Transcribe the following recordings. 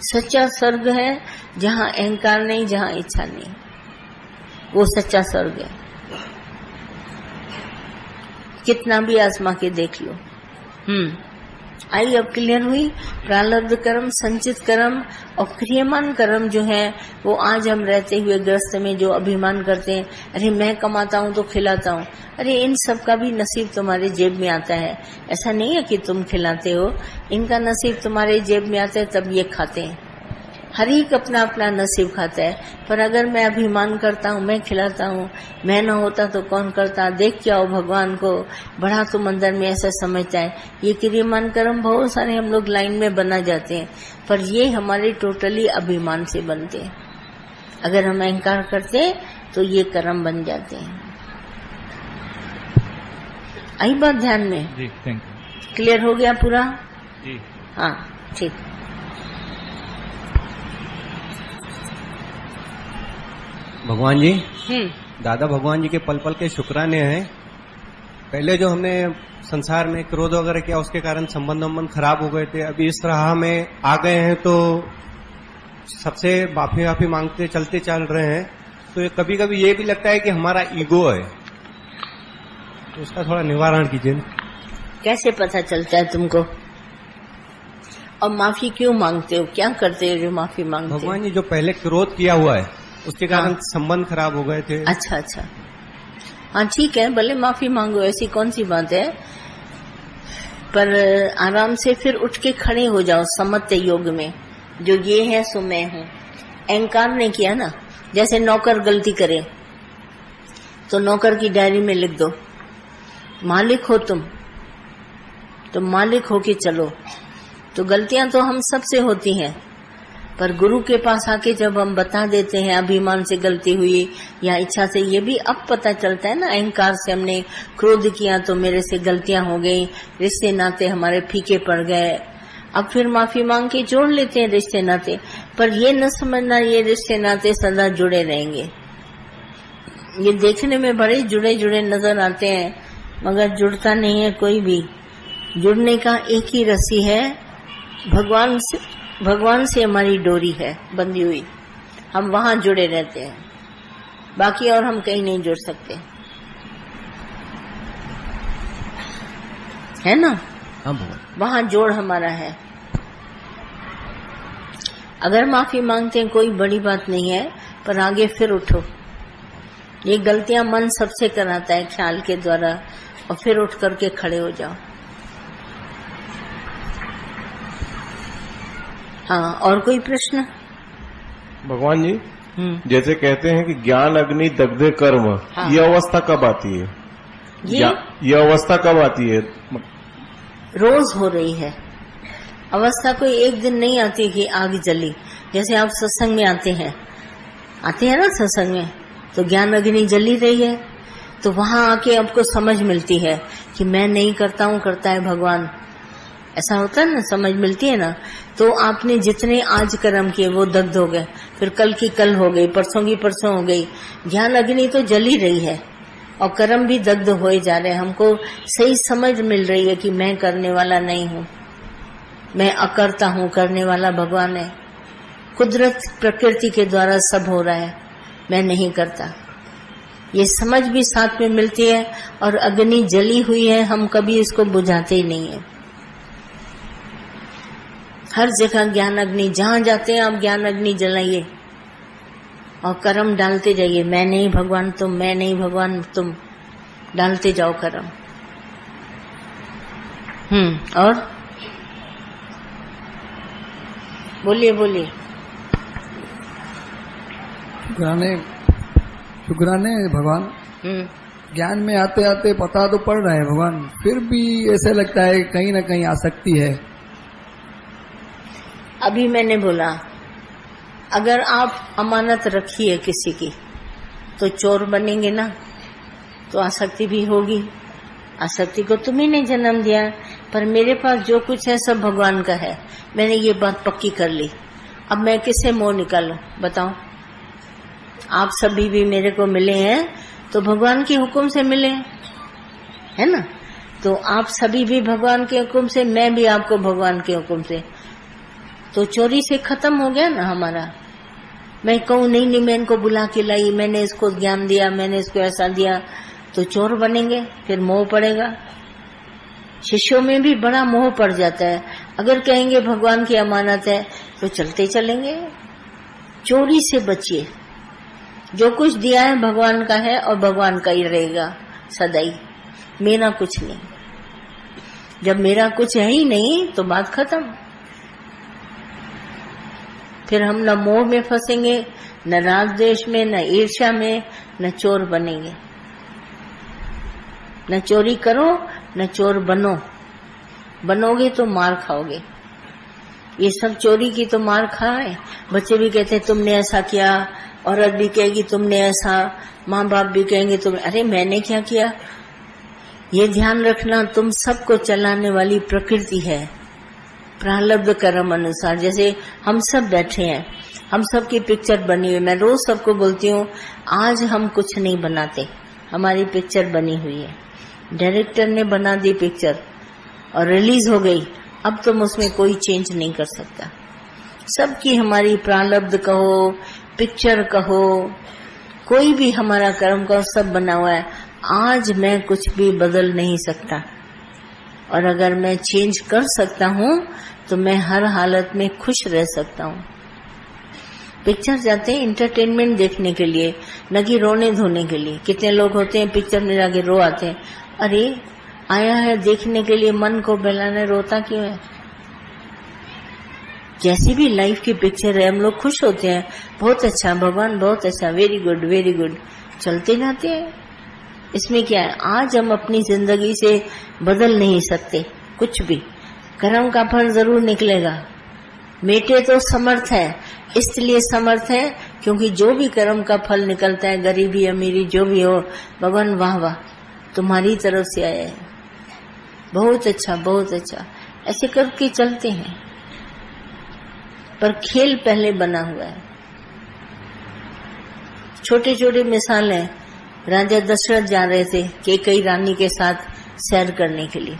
सच्चा स्वर्ग है जहाँ अहंकार नहीं, जहाँ इच्छा नहीं, वो सच्चा स्वर्ग है। कितना भी आजमा के देख लो। आई अब क्लियर हुई। प्रारब्ध कर्म, संचित कर्म और क्रियमान कर्म जो है वो आज हम रहते हुए ग्रस्त में जो अभिमान करते हैं, अरे मैं कमाता हूँ तो खिलाता हूँ, अरे इन सब का भी नसीब तुम्हारे जेब में आता है। ऐसा नहीं है कि तुम खिलाते हो, इनका नसीब तुम्हारे जेब में आता है तब ये खाते हैं। हर एक अपना अपना नसीब खाता है। पर अगर मैं अभिमान करता हूँ, मैं खिलाता हूँ, मैं न होता तो कौन करता, देख के आओ भगवान को, बड़ा तुम अंदर में ऐसा समझता है। ये क्रियमान कर्म बहुत सारे हम लोग लाइन में बना जाते हैं, पर ये हमारे टोटली अभिमान से बनते हैं। अगर हम अहंकार करते तो ये कर्म बन जाते हैं। आई बात ध्यान में? जी, थैंक यू। क्लियर हो गया पूरा? जी हाँ, ठीक। भगवान जी, दादा भगवान जी के पल पल के शुक्राने हैं। पहले जो हमने संसार में क्रोध वगैरह किया उसके कारण संबंध खराब हो गए थे, अभी इस राह में आ गए हैं तो सबसे माफी मांगते चलते चल रहे हैं। तो ये कभी कभी ये भी लगता है कि हमारा ईगो है, तो उसका थोड़ा निवारण कीजिए। कैसे पता चलता है तुमको? और माफी क्यों मांगते हो? क्या करते हो जो माफी मांगते हो? भगवान जी, जो पहले क्रोध किया हुआ है उसके कारण संबंध खराब हो गए थे। अच्छा अच्छा, हाँ ठीक है, भले माफी मांगो, ऐसी कौन सी बात है। पर आराम से फिर उठ के खड़े हो जाओ समत्त योग में। जो ये है सो मैं हूँ, अहंकार ने किया ना। जैसे नौकर गलती करे तो नौकर की डायरी में लिख दो, मालिक हो तुम, तो मालिक हो के चलो। तो गलतियां तो हम सबसे होती हैं, पर गुरु के पास आके जब हम बता देते हैं अभिमान से गलती हुई या इच्छा से, ये भी अब पता चलता है ना। अहंकार से हमने क्रोध किया तो मेरे से गलतियां हो गई, रिश्ते नाते हमारे फीके पड़ गए। अब फिर माफी मांग के जोड़ लेते हैं रिश्ते नाते, पर ये न समझना ये रिश्ते नाते सदा जुड़े रहेंगे। ये देखने में बड़े जुड़े जुड़े नजर आते हैं, मगर जुड़ता नहीं है कोई भी। जुड़ने का एक ही रस्सी है, भगवान से हमारी डोरी है बंधी हुई, हम वहां जुड़े रहते हैं, बाकी और हम कहीं नहीं जुड़ सकते, है ना। वहां जोड़ हमारा है। अगर माफी मांगते हैं कोई बड़ी बात नहीं है, पर आगे फिर उठो। ये गलतियां मन सबसे कराता है ख्याल के द्वारा, और फिर उठ करके खड़े हो जाओ। हाँ, और कोई प्रश्न? भगवान जी, जैसे कहते हैं कि ज्ञान अग्नि दग्धे कर्म, हाँ। ये अवस्था कब आती है? ये अवस्था कब आती है? रोज हो रही है अवस्था, कोई एक दिन नहीं आती कि आग जली। जैसे आप सत्संग में आते हैं ना सत्संग में, तो ज्ञान अग्नि जली रही है, तो वहां आके आपको समझ मिलती है कि मैं नहीं करता हूँ, करता है भगवान। ऐसा होता है ना, समझ मिलती है ना। तो आपने जितने आज कर्म किए वो दग्ध हो गए, फिर कल की कल हो गई, परसों की परसों हो गई। ज्ञान अग्नि तो जली रही है और कर्म भी दग्ध होए जा रहे हैं। हमको सही समझ मिल रही है कि मैं करने वाला नहीं हूँ, मैं अकर्ता हूँ, करने वाला भगवान है। कुदरत प्रकृति के द्वारा सब हो रहा है, मैं नहीं करता। ये समझ भी साथ में मिलती है, और अग्नि जली हुई है, हम कभी इसको बुझाते ही नहीं है। हर जगह ज्ञान अग्नि, जहां जाते हैं आप ज्ञान अग्नि जलाइए और कर्म डालते जाइए। मैं नहीं भगवान तुम, मैं नहीं भगवान तुम, डालते जाओ कर्म। और बोलिए बोलिए। शुक्राने भगवान। ज्ञान में आते आते पता तो पड़ रहा है भगवान, फिर भी ऐसे लगता है कहीं ना कहीं आसक्ति है। अभी मैंने बोला, अगर आप अमानत रखिए किसी की तो चोर बनेंगे ना, तो आसक्ति भी होगी। आसक्ति को तुम्ही ने जन्म दिया, पर मेरे पास जो कुछ है सब भगवान का है, मैंने ये बात पक्की कर ली। अब मैं किससे मोह निकालूं बताओ? आप सभी भी मेरे को मिले हैं तो भगवान के हुक्म से मिले, है ना। तो आप सभी भी भगवान के हुक्म से, मैं भी आपको भगवान के हुक्म से। तो चोरी से खत्म हो गया ना हमारा। मैं कहूँ नहीं मैं इनको बुला के लाई, मैंने इसको ज्ञान दिया, मैंने इसको ऐसा दिया, तो चोर बनेंगे, फिर मोह पड़ेगा। शिष्यों में भी बड़ा मोह पड़ जाता है। अगर कहेंगे भगवान की अमानत है तो चलते चलेंगे। चोरी से बचिए। जो कुछ दिया है भगवान का है और भगवान का ही रहेगा सदाई, मेरा कुछ नहीं। जब मेरा कुछ है ही नहीं तो बात खत्म। फिर हम न मोह में फंसेंगे, न राग द्वेष में, न ईर्ष्या में, न चोर बनेंगे। न चोरी करो, न चोर बनो। बनोगे तो मार खाओगे। ये सब चोरी की तो मार खाए। बच्चे भी कहते तुमने ऐसा किया, औरत भी कहेगी तुमने ऐसा, माँ बाप भी कहेंगे तुम, अरे मैंने क्या किया। ये ध्यान रखना, तुम सबको चलाने वाली प्रकृति है, प्रारब्ध कर्म अनुसार। जैसे हम सब बैठे हैं, हम सब की पिक्चर बनी हुई। मैं रोज सबको बोलती हूँ आज हम कुछ नहीं बनाते, हमारी पिक्चर बनी हुई है। डायरेक्टर ने बना दी पिक्चर और रिलीज हो गई, अब तुम उसमें कोई चेंज नहीं कर सकता। सबकी हमारी प्रारब्ध कहो, पिक्चर कहो, कोई भी हमारा कर्म कहो, सब बना हुआ है। आज मैं कुछ भी बदल नहीं सकता, और अगर मैं चेंज कर सकता हूँ तो मैं हर हालत में खुश रह सकता हूँ। पिक्चर जाते हैं एंटरटेनमेंट देखने के लिए, न कि रोने धोने के लिए। कितने लोग होते हैं पिक्चर में जाके रो आते हैं। अरे आया है देखने के लिए, मन को बहलाने, रोता क्यों है। जैसी भी लाइफ की पिक्चर है हम लोग खुश होते हैं, बहुत अच्छा भगवान, बहुत अच्छा, वेरी गुड वेरी गुड, चलते जाते हैं। इसमें क्या है, आज हम अपनी जिंदगी से बदल नहीं सकते कुछ भी। कर्म का फल जरूर निकलेगा। मेटे तो समर्थ है, इसलिए समर्थ है क्योंकि जो भी कर्म का फल निकलता है, गरीबी अमीरी जो भी हो, भगवान वाह वाह तुम्हारी तरफ से आया है, बहुत अच्छा बहुत अच्छा, ऐसे करके चलते हैं। पर खेल पहले बना हुआ है। छोटे छोटे मिसाल है। राजा दशरथ जा रहे थे कैकेयी रानी के साथ सैर करने के लिए,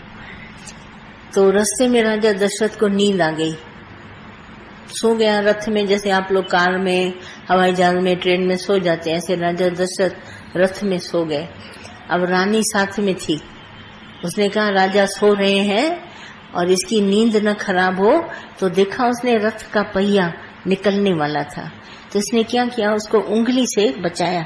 तो रास्ते में राजा दशरथ को नींद आ गई, सो गया रथ में। जैसे आप लोग कार में, हवाई जहाज में, ट्रेन में सो जाते हैं, ऐसे राजा दशरथ रथ में सो गए। अब रानी साथ में थी, उसने कहा राजा सो रहे हैं और इसकी नींद न खराब हो, तो देखा उसने रथ का पहिया निकलने वाला था, तो इसने क्या किया, उसको उंगली से बचाया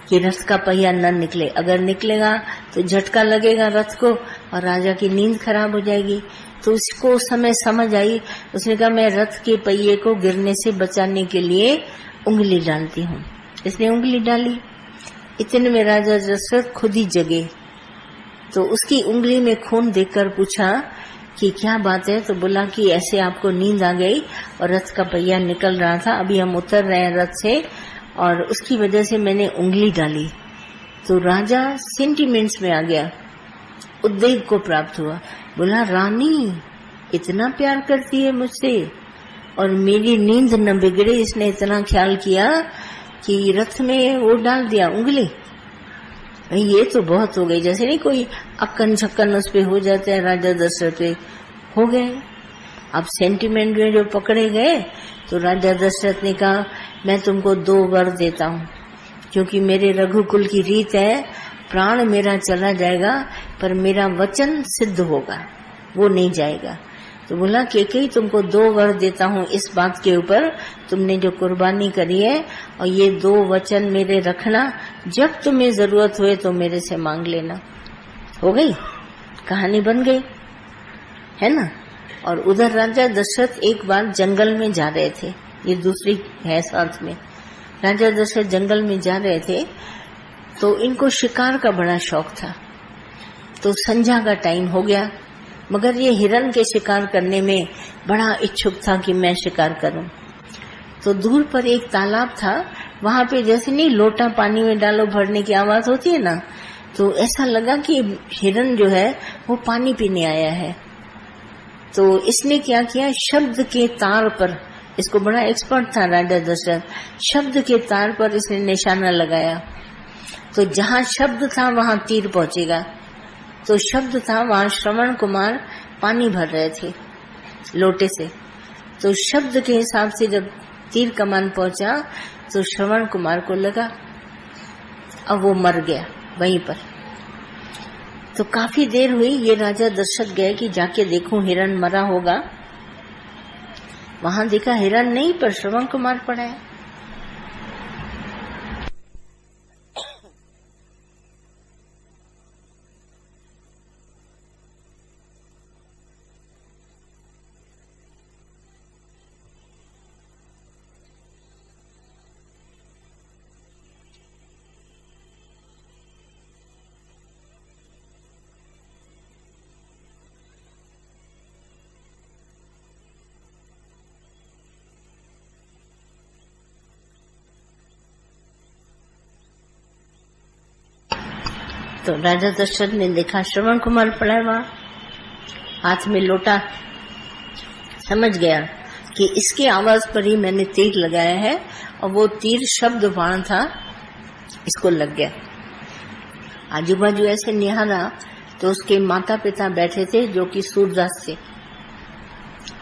कि रथ का पहिया न निकले। अगर निकलेगा तो झटका लगेगा रथ को और राजा की नींद खराब हो जाएगी। तो उसको उस समय समझ आई, उसने कहा मैं रथ के पहिए को गिरने से बचाने के लिए उंगली डालती हूँ। इसने उंगली डाली, इतने में राजा दशरथ खुद ही जगे, तो उसकी उंगली में खून देखकर पूछा कि क्या बात है, तो बोला कि ऐसे आपको नींद आ गई और रथ का पहिया निकल रहा था, अभी हम उतर रहे हैं रथ से और उसकी वजह से मैंने उंगली डाली। तो राजा सेंटिमेंट्स में आ गया, उद्वेग को प्राप्त हुआ। बोला रानी इतना प्यार करती है मुझसे और मेरी नींद न बिगड़े, इसने इतना ख्याल किया कि रथ में वो डाल दिया उंगली। ये तो बहुत हो गई, जैसे नहीं कोई अक्कन छक्कन उस पे हो जाता है, राजा दशरथ पे हो गए। अब सेंटिमेंट में जो पकड़े गए तो राजा दशरथ ने कहा मैं तुमको 2 वर देता हूँ, क्योंकि मेरे रघुकुल की रीत है प्राण मेरा चला जाएगा पर मेरा वचन सिद्ध होगा, वो नहीं जाएगा। तो बोला कैकेयी तुमको 2 वर देता हूँ इस बात के ऊपर, तुमने जो कुर्बानी करी है, और ये 2 वचन मेरे रखना, जब तुम्हें जरूरत हुए तो मेरे से मांग लेना। हो गई, कहानी बन गई, है ना। और उधर राजा दशरथ एक बार जंगल में जा रहे थे, ये दूसरी है साथ में। राजा दशरथ जंगल में जा रहे थे तो इनको शिकार का बड़ा शौक था। तो संध्या का टाइम हो गया, मगर ये हिरण के शिकार करने में बड़ा इच्छुक था कि मैं शिकार करूं। तो दूर पर एक तालाब था, वहां पे जैसे नहीं लोटा पानी में डालो भरने की आवाज होती है ना, तो ऐसा लगा कि हिरण जो है वो पानी पीने आया है। तो इसने क्या किया, शब्द के तार पर, इसको बड़ा एक्सपर्ट था राजा दशरथ, शब्द के तार पर इसने निशाना लगाया। तो जहां शब्द था वहां तीर पहुंचेगा। तो शब्द था वहां श्रवण कुमार पानी भर रहे थे लोटे से, तो शब्द के हिसाब से जब तीर कमान पहुंचा तो श्रवण कुमार को लगा, अब वो मर गया वहीं पर। तो काफी देर हुई, ये राजा दशरथ गए कि जाके देखूं हिरण मरा होगा। वहां देखा हिरण नहीं, पर श्रवण कुमार पड़ा है। तो राजा दशरथ ने देखा श्रवण कुमार पड़ा है वहां, हाथ में लोटा। समझ गया कि इसके आवाज पर ही मैंने तीर लगाया है, और वो तीर शब्द बाण था, इसको लग गया। आजू बाजू ऐसे निहारा तो उसके माता पिता बैठे थे जो कि सूरदास थे,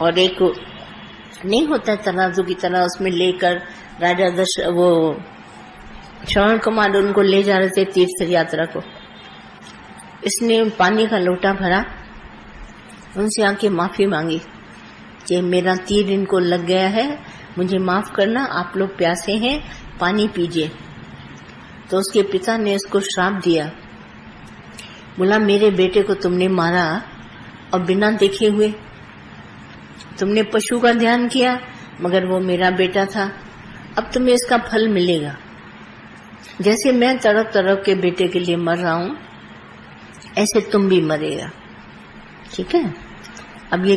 और एक नहीं होता तराजू की तरह, उसमें लेकर राजा वो श्रवण कुमार उनको ले जा रहे थे तीर्थ यात्रा को। इसने पानी का लोटा भरा, उनसे आके माफी मांगी कि मेरा तीर इनको लग गया है, मुझे माफ करना, आप लोग प्यासे हैं, पानी पीजिए। तो उसके पिता ने उसको श्राप दिया, बोला मेरे बेटे को तुमने मारा और बिना देखे हुए, तुमने पशु का ध्यान किया मगर वो मेरा बेटा था, अब तुम्हें इसका फल मिलेगा। जैसे मैं तड़प तड़प के बेटे के लिए मर रहा हूं, ऐसे तुम भी मरेगा। ठीक है। अब ये